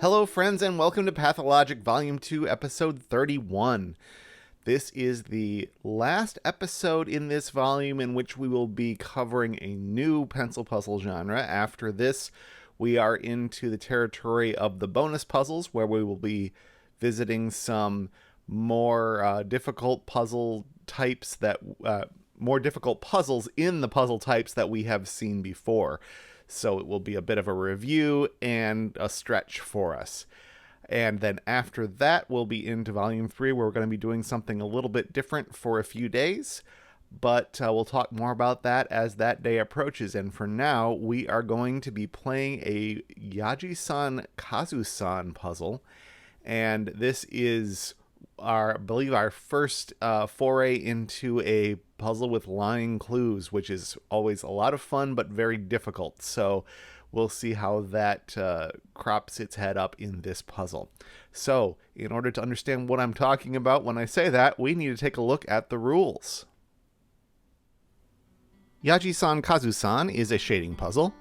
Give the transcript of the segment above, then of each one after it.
Hello, friends, and welcome to Pathologic Volume 2, Episode 31. This is the last episode in this volume in which we will be covering a new pencil puzzle genre. After this, we are into the territory of the bonus puzzles, where we will be visiting some more difficult puzzle types more difficult puzzles in the puzzle types that we have seen before. So it will be a bit of a review and a stretch for us. And then after that, we'll be into Volume 3, where we're going to be doing something a little bit different for a few days. But we'll talk more about that as that day approaches. And for now, we are going to be playing a Yajisan-Kazusan puzzle. And this is I believe our first foray into a puzzle with lying clues, which is always a lot of fun but very difficult. So we'll see how that crops its head up in this puzzle. So in order to understand what I'm talking about when I say that, we need to take a look at the rules. Yajisan-Kazusan is a shading puzzle.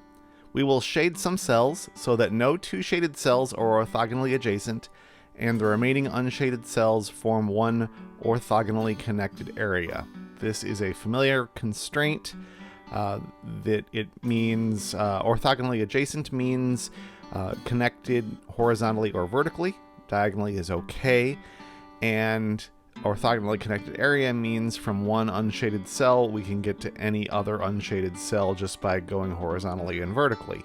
We will shade some cells so that no two shaded cells are orthogonally adjacent, and the remaining unshaded cells form one orthogonally connected area. This is a familiar constraint that it means orthogonally adjacent means connected horizontally or vertically. Diagonally is okay. And orthogonally connected area means from one unshaded cell we can get to any other unshaded cell just by going horizontally and vertically.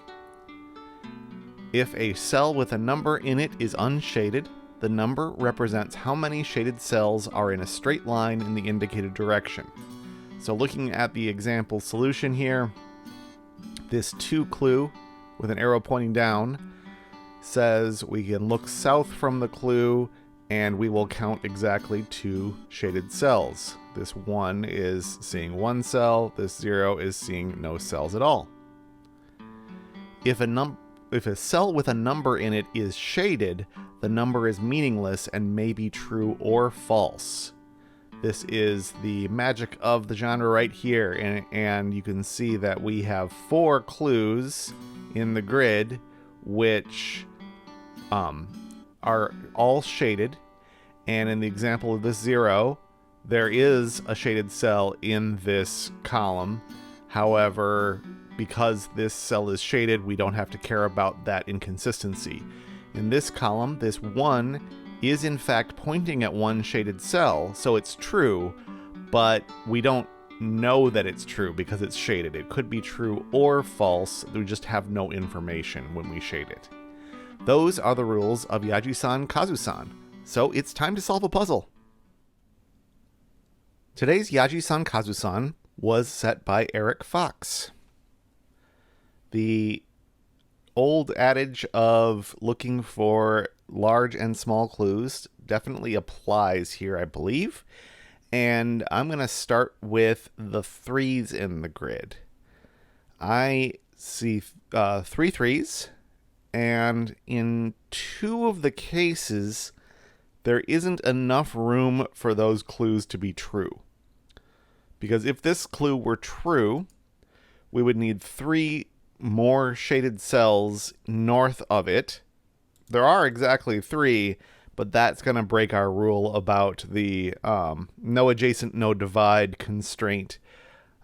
If a cell with a number in it is unshaded, the number represents how many shaded cells are in a straight line in the indicated direction. So looking at the example solution here, this 2 clue with an arrow pointing down says we can look south from the clue and we will count exactly 2 shaded cells. This 1 is seeing 1 cell, this 0 is seeing no cells at all. If a cell with a number in it is shaded, the number is meaningless and may be true or false. This is the magic of the genre right here, and you can see that we have 4 clues in the grid which are all shaded, and in the example of this 0, there is a shaded cell in this column. However, because this cell is shaded, we don't have to care about that inconsistency. In this column, this 1 is in fact pointing at one shaded cell, so it's true, but we don't know that it's true because it's shaded. It could be true or false. We just have no information when we shade it. Those are the rules of Yajisan-Kazusan. So it's time to solve a puzzle. Today's Yajisan-Kazusan was set by Eric Fox. The old adage of looking for large and small clues definitely applies here, I believe. And I'm going to start with the 3s in the grid. I see 3 3s, and in 2 of the cases, there isn't enough room for those clues to be true. Because if this clue were true, we would need 3 more shaded cells north of it. There are exactly 3, but that's going to break our rule about the no adjacent, no divide constraint.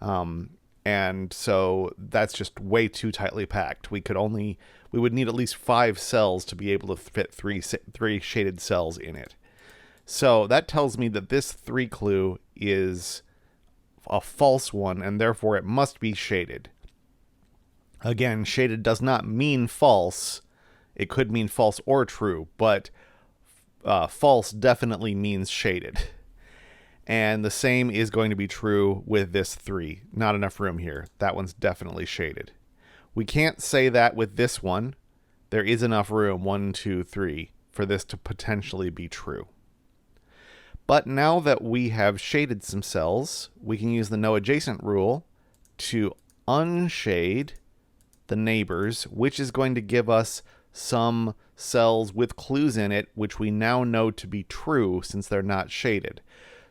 And so that's just way too tightly packed. We would need at least 5 cells to be able to fit 3 shaded cells in it. So that tells me that this 3 clue is a false one, and therefore it must be shaded. Again, shaded does not mean false. It could mean false or true, but false definitely means shaded. And the same is going to be true with this 3. Not enough room here. That one's definitely shaded. We can't say that with this one. There is enough room, 1, 2, 3, for this to potentially be true. But now that we have shaded some cells, we can use the no adjacent rule to unshade the neighbors, which is going to give us some cells with clues in it, which we now know to be true since they're not shaded.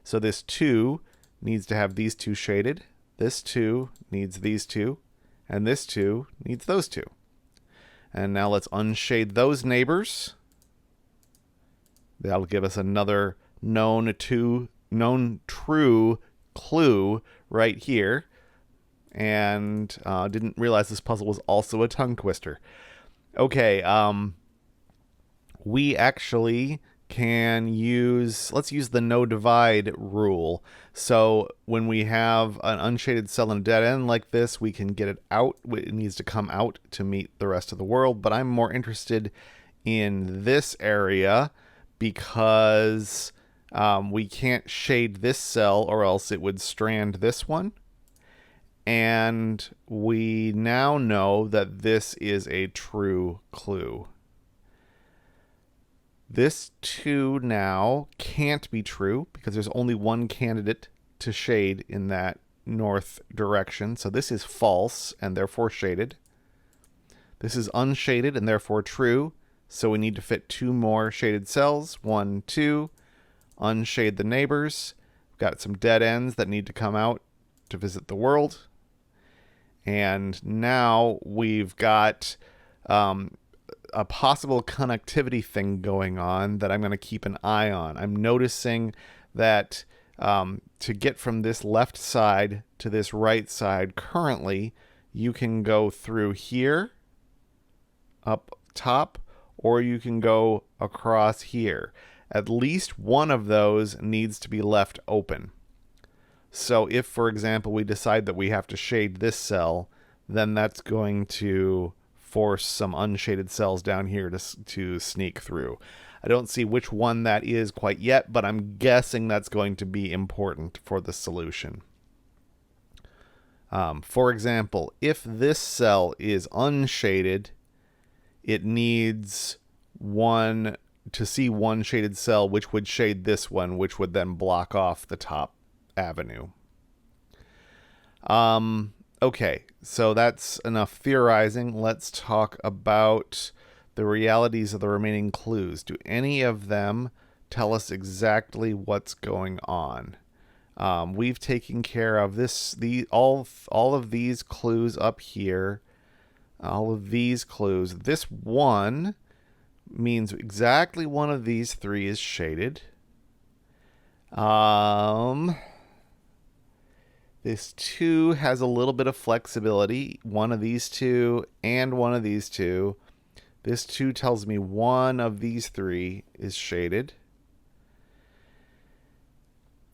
So this 2 needs to have these 2 shaded, this 2 needs these 2, and this 2 needs those 2. And now let's unshade those neighbors. That'll give us another known true clue right here. And didn't realize this puzzle was also a tongue twister. Okay, we actually can let's use the no divide rule. So when we have an unshaded cell and a dead end like this, we can get it out. It needs to come out to meet the rest of the world. But I'm more interested in this area because we can't shade this cell or else it would strand this one. And we now know that this is a true clue. This 2 now can't be true because there's only one candidate to shade in that north direction. So this is false and therefore shaded. This is unshaded and therefore true. So we need to fit 2 more shaded cells. 1, 2. Unshade the neighbors. We've got some dead ends that need to come out to visit the world. And now we've got a possible connectivity thing going on that I'm going to keep an eye on. I'm noticing that to get from this left side to this right side currently, you can go through here, up top, or you can go across here. At least one of those needs to be left open. So if, for example, we decide that we have to shade this cell, then that's going to force some unshaded cells down here to sneak through. I don't see which one that is quite yet, but I'm guessing that's going to be important for the solution. For example, if this cell is unshaded, it needs to see one shaded cell, which would shade this one, which would then block off the top avenue. Okay, so that's enough theorizing. Let's talk about the realities of the remaining clues. Do any of them tell us exactly what's going on? We've taken care of all of these clues up here. All of these clues. This one means exactly one of these 3 is shaded. This 2 has a little bit of flexibility. One of these 2 and one of these 2. This 2 tells me one of these 3 is shaded.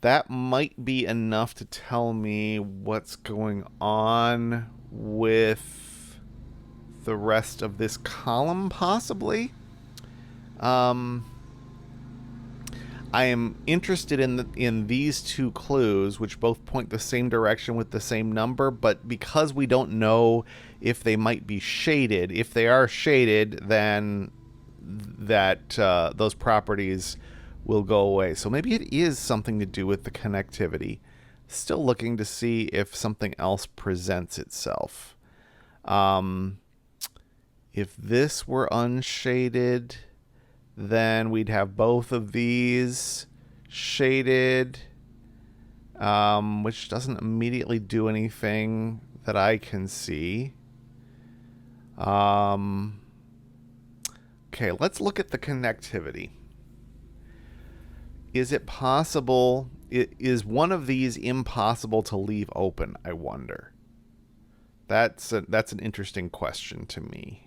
That might be enough to tell me what's going on with the rest of this column, possibly. I am interested in these 2 clues, which both point the same direction with the same number, but because we don't know if they might be shaded, if they are shaded, then those properties will go away. So maybe it is something to do with the connectivity. Still looking to see if something else presents itself. If this were unshaded, then we'd have both of these shaded, which doesn't immediately do anything that I can see. Okay, let's look at the connectivity. Is it possible? Is one of these impossible to leave open, I wonder? That's an interesting question to me.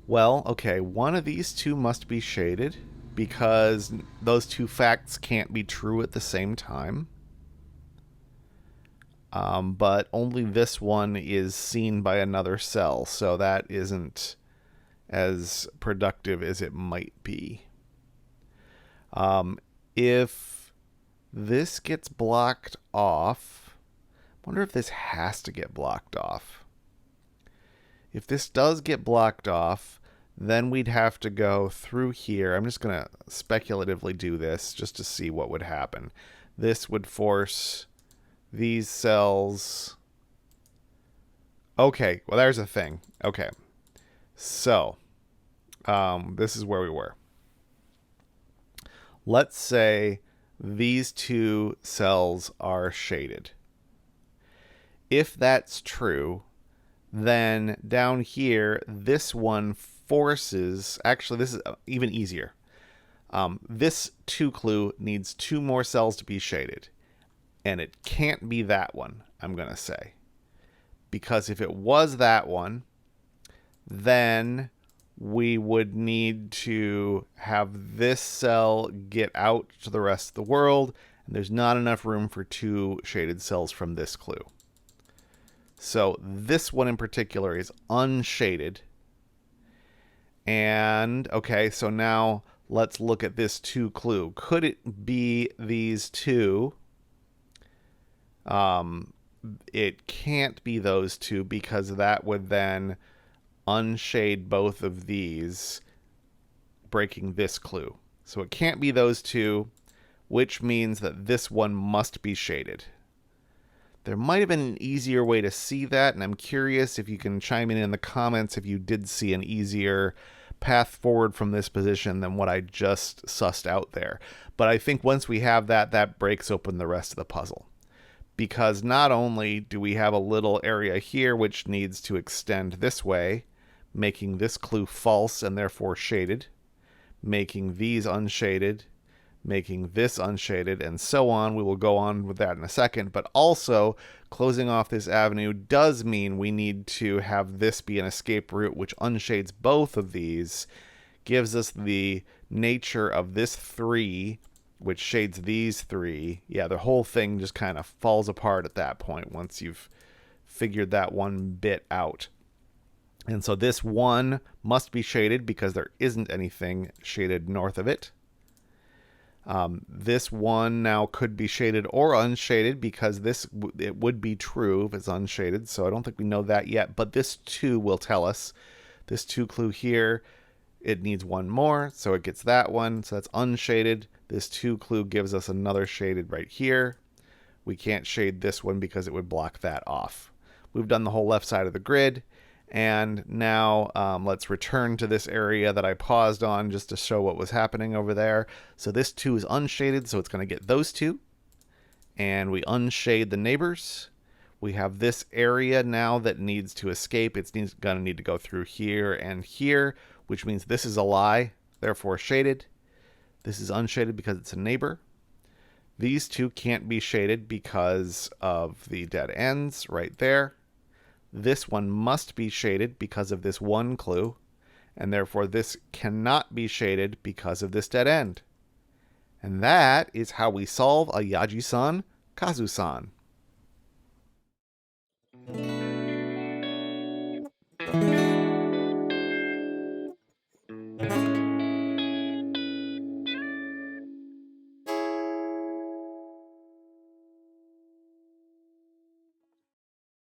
Well, okay, one of these 2 must be shaded because those 2 facts can't be true at the same time. But only this one is seen by another cell, so that isn't as productive as it might be. If this gets blocked off, I wonder if this has to get blocked off. If this does get blocked off, then we'd have to go through here. I'm just going to speculatively do this just to see what would happen. This would force these cells. Okay, well, there's a thing. Okay, so this is where we were. Let's say these 2 cells are shaded. If that's true, then down here, this one forces, actually, this is even easier. This 2 clue needs 2 more cells to be shaded. And it can't be that one, I'm going to say. Because if it was that one, then we would need to have this cell get out to the rest of the world, and there's not enough room for 2 shaded cells from this clue. So this one in particular is unshaded. And, okay, so now let's look at this 2 clue. Could it be these two? It can't be those two because that would then unshade both of these, breaking this clue. So it can't be those two, which means that this one must be shaded. There might have been an easier way to see that, and I'm curious if you can chime in the comments if you did see an easier path forward from this position than what I just sussed out there. But I think once we have that, that breaks open the rest of the puzzle. Because not only do we have a little area here which needs to extend this way, making this clue false and therefore shaded, making these unshaded, making this unshaded, and so on. We will go on with that in a second. But also, closing off this avenue does mean we need to have this be an escape route, which unshades both of these, gives us the nature of this 3, which shades these 3. Yeah, the whole thing just kind of falls apart at that point once you've figured that one bit out. And so this 1 must be shaded because there isn't anything shaded north of it. This 1 now could be shaded or unshaded because it would be true if it's unshaded. So I don't think we know that yet. But this 2 will tell us. This 2 clue here, it needs 1 more. So it gets that one. So that's unshaded. This 2 clue gives us another shaded right here. We can't shade this one because it would block that off. We've done the whole left side of the grid. And now let's return to this area that I paused on just to show what was happening over there. So this 2 is unshaded, so it's going to get those 2. And we unshade the neighbors. We have this area now that needs to escape. It's going to need to go through here and here, which means this is a lie, therefore shaded. This is unshaded because it's a neighbor. These 2 can't be shaded because of the dead ends right there. This one must be shaded because of this 1 clue, and therefore this cannot be shaded because of this dead end. And that is how we solve a Yajisan-Kazusan.